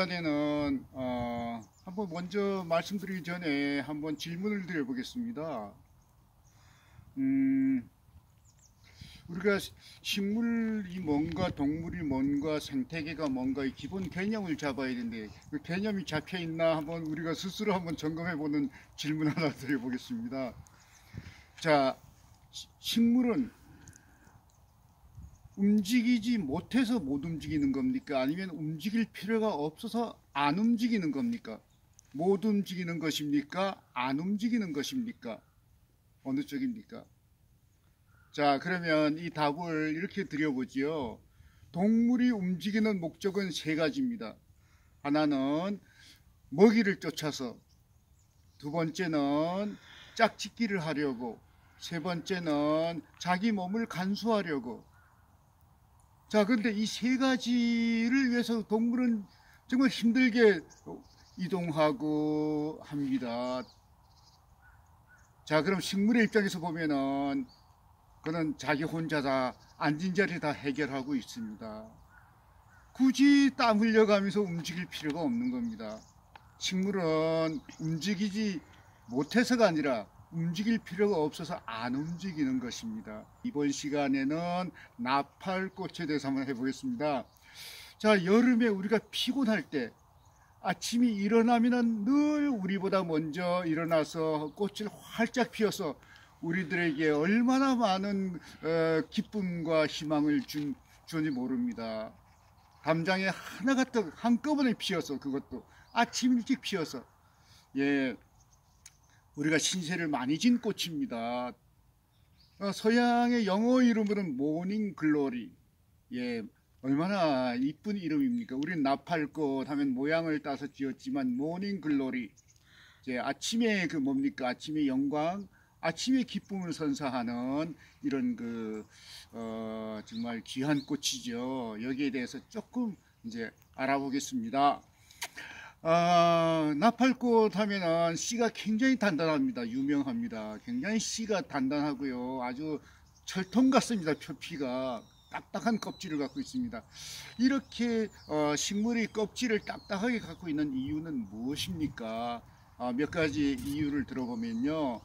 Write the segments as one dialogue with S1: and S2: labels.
S1: 시간에는 한번 먼저 말씀드리기 전에 한번 질문을 드려보겠습니다. 우리가 식물이 뭔가 동물이 뭔가 생태계가 뭔가 이 기본 개념을 잡아야 되는데 그 개념이 잡혀 있나 한번 우리가 스스로 한번 점검해 보는 질문 하나 드려보겠습니다. 자, 식물은 움직이지 못해서 못 움직이는 겁니까? 아니면 움직일 필요가 없어서 안 움직이는 겁니까? 못 움직이는 것입니까? 안 움직이는 것입니까? 어느 쪽입니까? 자, 그러면 이 답을 이렇게 드려보지요. 동물이 움직이는 목적은 세 가지입니다. 하나는 먹이를 쫓아서, 두 번째는 짝짓기를 하려고, 세 번째는 자기 몸을 간수하려고. 자, 그런데 이 세 가지를 위해서 동물은 정말 힘들게 이동하고 합니다. 자, 그럼 식물의 입장에서 보면은 그는 자기 혼자 다 앉은 자리 다 해결하고 있습니다. 굳이 땀 흘려가면서 움직일 필요가 없는 겁니다. 식물은 움직이지 못해서가 아니라 움직일 필요가 없어서 안 움직이는 것입니다. 이번 시간에는 나팔꽃에 대해서 한번 해보겠습니다. 자, 여름에 우리가 피곤할 때 아침이 일어나면은 늘 우리보다 먼저 일어나서 꽃을 활짝 피워서 우리들에게 얼마나 많은 기쁨과 희망을 주는지 모릅니다. 담장에 하나가득 한꺼번에 피어서, 그것도 아침 일찍 피어서, 예, 우리가 신세를 많이 진 꽃입니다. 서양의 영어 이름으로는 모닝 글로리. 예, 얼마나 이쁜 이름입니까? 우리는 나팔꽃 하면 모양을 따서 지었지만 모닝 글로리. 예, 아침에 그 뭡니까? 아침의 영광, 아침의 기쁨을 선사하는 이런 정말 귀한 꽃이죠. 여기에 대해서 조금 이제 알아보겠습니다. 나팔꽃 하면은 씨가 굉장히 단단합니다. 유명합니다. 굉장히 씨가 단단하고요. 아주 철통 같습니다. 표피가 딱딱한 껍질을 갖고 있습니다. 이렇게 식물이 껍질을 딱딱하게 갖고 있는 이유는 무엇입니까? 몇 가지 이유를 들어보면요.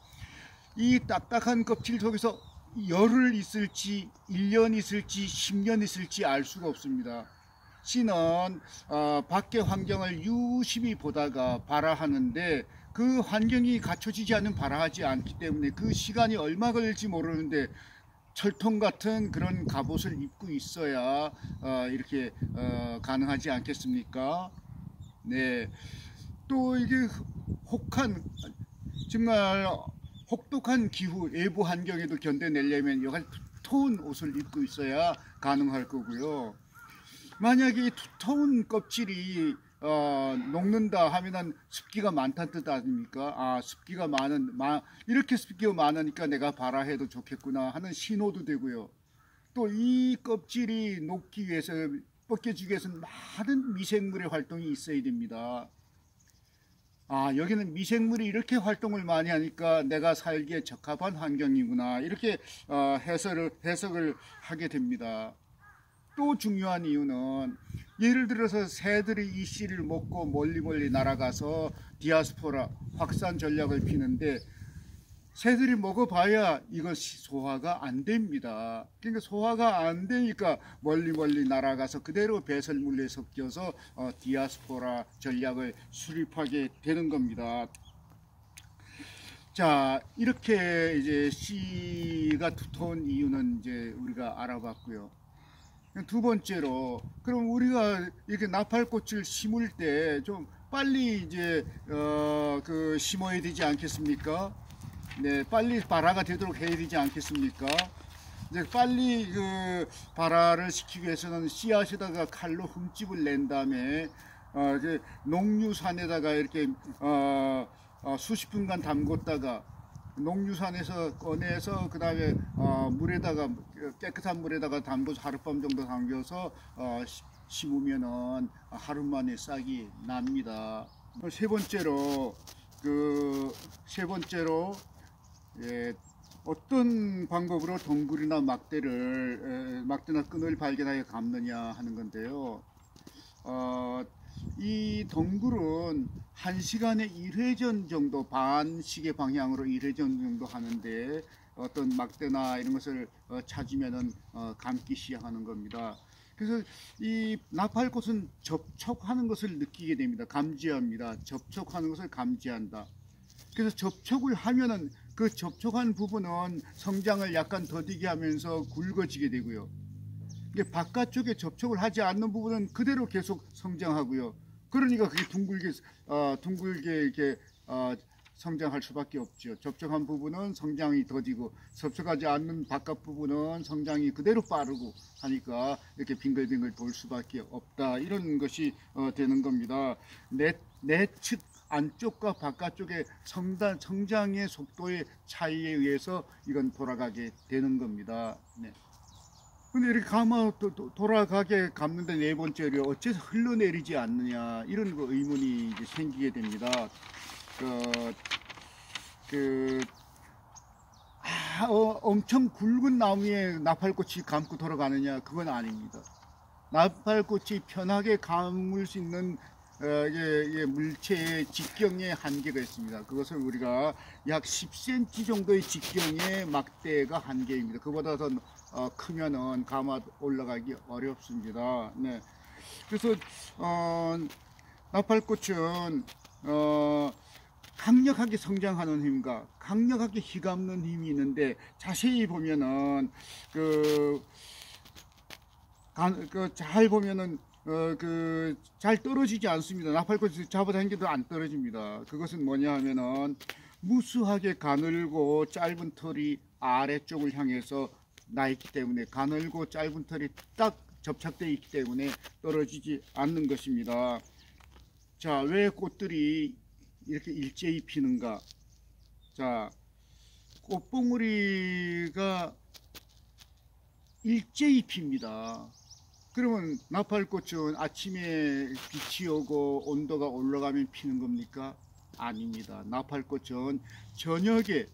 S1: 이 딱딱한 껍질 속에서 열흘 있을지 1년 있을지 10년 있을지 알 수가 없습니다. 씨는 밖의 환경을 유심히 보다가 발화하는데 그 환경이 갖춰지지 않으면 발화하지 않기 때문에 그 시간이 얼마 걸릴지 모르는데 철통 같은 그런 갑옷을 입고 있어야 이렇게 가능하지 않겠습니까? 네. 또 이게 혹한 정말 혹독한 기후, 외부 환경에도 견뎌내려면 여간 두터운 옷을 입고 있어야 가능할 거고요. 만약에 두터운 껍질이 녹는다 하면은 습기가 많다는 뜻 아닙니까? 습기가 이렇게 습기가 많으니까 내가 발화해도 좋겠구나 하는 신호도 되고요. 또 이 껍질이 녹기 위해서, 벗겨지기 위해서는 많은 미생물의 활동이 있어야 됩니다. 여기는 미생물이 이렇게 활동을 많이 하니까 내가 살기에 적합한 환경이구나, 이렇게 해석을 하게 됩니다. 또 중요한 이유는 예를 들어서 새들이 이 씨를 먹고 멀리 날아가서 디아스포라, 확산 전략을 피는데 새들이 먹어봐야 이것이 소화가 안 됩니다. 그러니까 소화가 안 되니까 멀리 날아가서 그대로 배설물에 섞여서 디아스포라 전략을 수립하게 되는 겁니다. 자, 이렇게 이제 씨가 두터운 이유는 이제 우리가 알아봤고요. 두 번째로, 그럼 우리가 이렇게 나팔꽃을 심을 때 좀 빨리 이제 심어야 되지 않겠습니까? 네, 빨리 발화가 되도록 해야 되지 않겠습니까? 이제 빨리 발화를 시키기 위해서는 씨앗에다가 칼로 흠집을 낸 다음에 농유산에다가 이렇게 수십 분간 담궜다가 농유산에서 꺼내서 그 다음에 물에다가, 깨끗한 물에다가 담궈서 하룻밤 정도 담겨서 심으면은 하루 만에 싹이 납니다. 세 번째로 예, 어떤 방법으로 덩굴이나 막대나 끈을 발견하여 감느냐 하는 건데요. 이 동굴은 1시간에 1회전 정도, 반시계 방향으로 1회전 정도 하는데 어떤 막대나 이런 것을 찾으면은 감기 시작하는 겁니다. 그래서 이 나팔꽃은 접촉하는 것을 느끼게 됩니다. 감지합니다. 접촉하는 것을 감지한다. 그래서 접촉을 하면은 그 접촉한 부분은 성장을 약간 더디게 하면서 굵어지게 되고요. 이게 바깥쪽에 접촉을 하지 않는 부분은 그대로 계속 성장하고요. 그러니까 그게 둥글게 이렇게 성장할 수밖에 없죠. 접촉한 부분은 성장이 더디고 접촉하지 않는 바깥 부분은 성장이 그대로 빠르고 하니까 이렇게 빙글빙글 돌 수밖에 없다. 이런 것이 되는 겁니다. 내측 안쪽과 바깥쪽의 성장의 속도의 차이에 의해서 이건 돌아가게 되는 겁니다. 네. 근데 이렇게 돌아가게 감는데 네 번째로 어째서 흘러내리지 않느냐 이런 거 의문이 이제 생기게 됩니다. 엄청 굵은 나무에 나팔꽃이 감고 돌아가느냐 그건 아닙니다. 나팔꽃이 편하게 감을 수 있는 물체의 직경의 한계가 있습니다. 그것을 우리가 약 10cm 정도의 직경의 막대가 한계입니다. 그보다 더 크면은 감아 올라가기 어렵습니다. 네. 그래서 나팔꽃은 강력하게 성장하는 힘과 강력하게 휘감는 힘이 있는데 자세히 보면은 잘 보면은 잘 떨어지지 않습니다. 나팔꽃이 잡아당겨도 안 떨어집니다. 그것은 뭐냐 하면은 무수하게 가늘고 짧은 털이 아래쪽을 향해서 나 있기 때문에 가늘고 짧은 털이 딱 접착되어 있기 때문에 떨어지지 않는 것입니다. 자, 왜 꽃들이 이렇게 일제히 피는가? 자, 꽃봉오리가 일제히 핍니다. 그러면 나팔꽃은 아침에 빛이 오고 온도가 올라가면 피는 겁니까? 아닙니다. 나팔꽃은 저녁에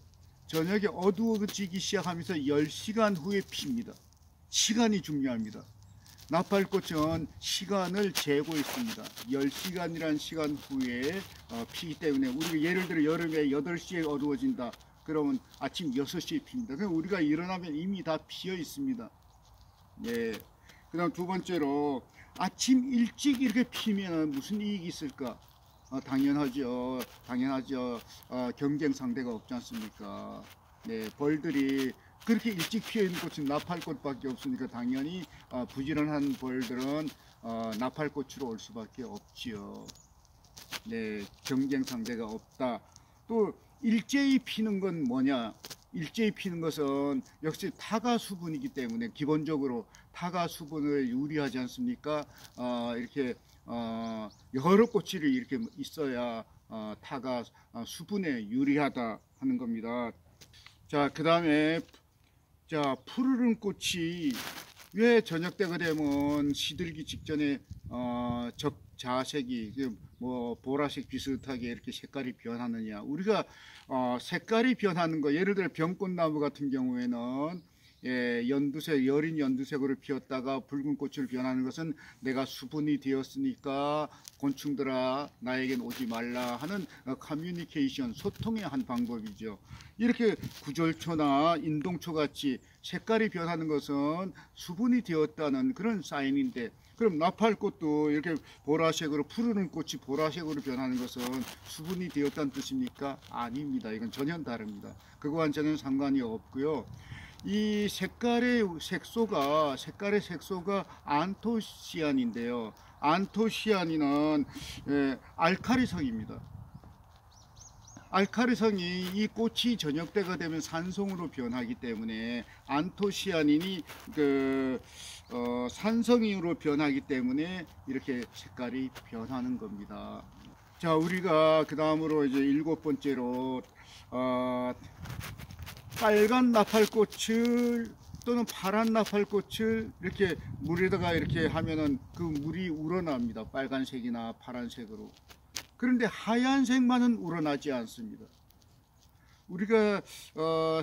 S1: 어두워지기 시작하면서 10시간 후에 핍니다. 시간이 중요합니다. 나팔꽃은 시간을 재고 있습니다. 10시간이라는 시간 후에 피기 때문에 우리가 예를 들어 여름에 8시에 어두워진다. 그러면 아침 6시에 핍니다. 그럼 우리가 일어나면 이미 다 피어 있습니다. 네. 그 다음 두 번째로 아침 일찍 이렇게 피면 무슨 이익이 있을까? 당연하죠. 경쟁 상대가 없지 않습니까? 네, 벌들이 그렇게 일찍 피어 있는 꽃은 나팔꽃밖에 없으니까 당연히 부지런한 벌들은 나팔꽃으로 올 수밖에 없지요. 네, 경쟁 상대가 없다. 또 일제히 피는 건 뭐냐? 일제히 피는 것은 역시 타가 수분이기 때문에 기본적으로 타가 수분을 유리하지 않습니까? 이렇게 여러 꽃이 이렇게 있어야 타가 수분에 유리하다 하는 겁니다. 자, 그 다음에 푸르른 꽃이 왜 저녁 때가 되면 시들기 직전에 적자색이 뭐 보라색 비슷하게 이렇게 색깔이 변하느냐? 우리가 색깔이 변하는 거, 예를 들어 병꽃나무 같은 경우에는 여린 연두색으로 피었다가 붉은 꽃으로 변하는 것은 내가 수분이 되었으니까 곤충들아 나에겐 오지 말라 하는 커뮤니케이션, 소통의 한 방법이죠. 이렇게 구절초나 인동초 같이 색깔이 변하는 것은 수분이 되었다는 그런 사인인데, 그럼 나팔꽃도 이렇게 보라색으로, 푸르른 꽃이 보라색으로 변하는 것은 수분이 되었다는 뜻입니까? 아닙니다. 이건 전혀 다릅니다. 그거와는 전혀 상관이 없고요. 이 색깔의 색소가 안토시아닌데요. 안토시아닌은 알카리성입니다. 알카리성이 이 꽃이 저녁 때가 되면 산성으로 변하기 때문에 안토시아닌이 산성으로 변하기 때문에 이렇게 색깔이 변하는 겁니다. 자, 우리가 그 다음으로 이제 7번째로 빨간 나팔꽃을 또는 파란 나팔꽃을 이렇게 물에다가 이렇게 하면은 그 물이 우러납니다. 빨간색이나 파란색으로. 그런데 하얀색만은 우러나지 않습니다. 우리가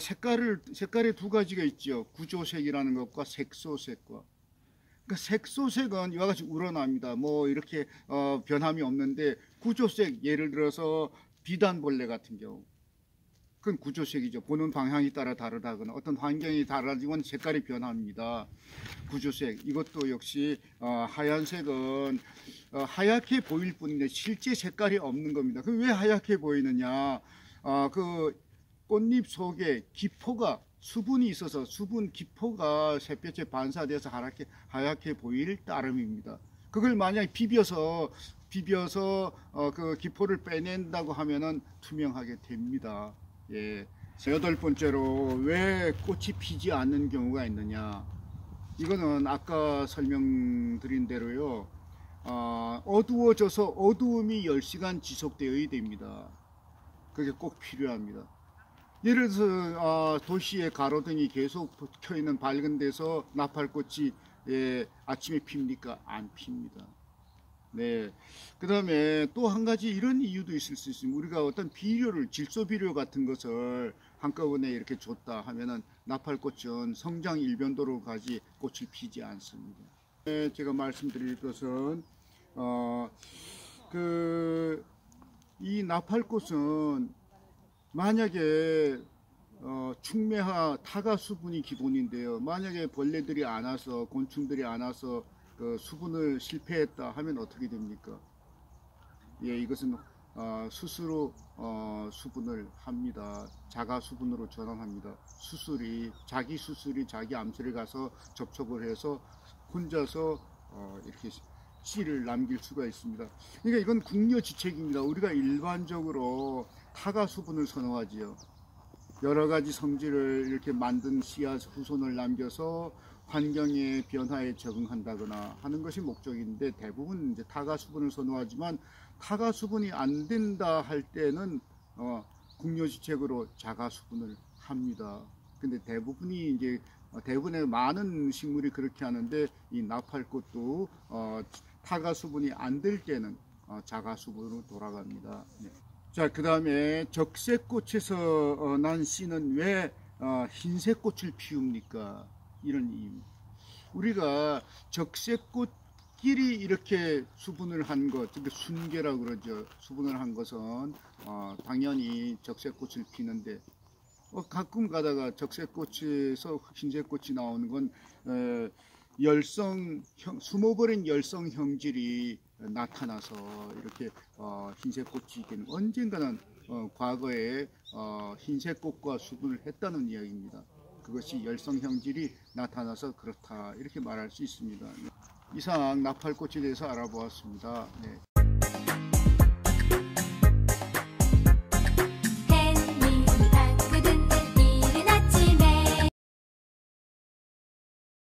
S1: 색깔에 두 가지가 있죠. 구조색이라는 것과 색소색과. 그러니까 색소색은 이와 같이 우러납니다. 뭐 이렇게 변함이 없는데 구조색, 예를 들어서 비단벌레 같은 경우 그건 구조색이죠. 보는 방향에 따라 다르다거나 어떤 환경이 달라지면 색깔이 변합니다. 구조색 이것도 역시 하얀색은 하얗게 보일 뿐인데 실제 색깔이 없는 겁니다. 그럼 왜 하얗게 보이느냐? 그 꽃잎 속에 기포가 수분이 있어서 수분 기포가 햇볕에 반사돼서 하얗게 보일 따름입니다. 그걸 만약에 비벼서 그 기포를 빼낸다고 하면은 투명하게 됩니다. 예. 여덟 번째로 왜 꽃이 피지 않는 경우가 있느냐? 이거는 아까 설명드린 대로요. 어두워져서 어두움이 10시간 지속되어야 됩니다. 그게 꼭 필요합니다. 예를 들어서 도시의 가로등이 계속 켜 있는 밝은 데서 나팔꽃이 아침에 핍니까? 안 핍니다. 네. 그 다음에 또 한 가지 이런 이유도 있을 수 있습니다. 우리가 어떤 비료를, 질소 비료 같은 것을 한꺼번에 이렇게 줬다 하면은 나팔꽃은 성장 일변도로 가지 꽃이 피지 않습니다. 네, 제가 말씀드릴 것은, 이 나팔꽃은 만약에 충매화 타가 수분이 기본인데요. 만약에 벌레들이 안 와서, 곤충들이 안 와서 그 수분을 실패했다 하면 어떻게 됩니까? 예, 이것은 스스로 수분을 합니다. 자가 수분으로 전환합니다. 자기 수술이 자기 암술에 가서 접촉을 해서 혼자서 이렇게 씨를 남길 수가 있습니다. 그러니까 이건 궁여지책입니다. 우리가 일반적으로 타가 수분을 선호하지요. 여러 가지 성질을 이렇게 만든 씨앗 후손을 남겨서 환경의 변화에 적응한다거나 하는 것이 목적인데 대부분 이제 타가 수분을 선호하지만 타가 수분이 안 된다 할 때는 궁여지책으로 자가 수분을 합니다. 근데 대부분의 많은 식물이 그렇게 하는데 이 나팔꽃도 타가 수분이 안 될 때는 자가 수분으로 돌아갑니다. 네. 자, 그 다음에 적색꽃에서 난 씨는 왜 흰색 꽃을 피웁니까? 이런 이유입니다. 우리가 적색꽃끼리 이렇게 수분을 한 것, 순계라고 그러죠. 수분을 한 것은 당연히 적색꽃을 피는데 가끔 가다가 적색꽃에서 흰색꽃이 나오는 건 숨어버린 열성 형질이 나타나서 이렇게 흰색꽃이 되는 언젠가는 과거에 흰색꽃과 수분을 했다는 이야기입니다. 그것이 열성 형질이 나타나서 그렇다 이렇게 말할 수 있습니다. 이상 나팔꽃에 대해서 알아보았습니다. 네.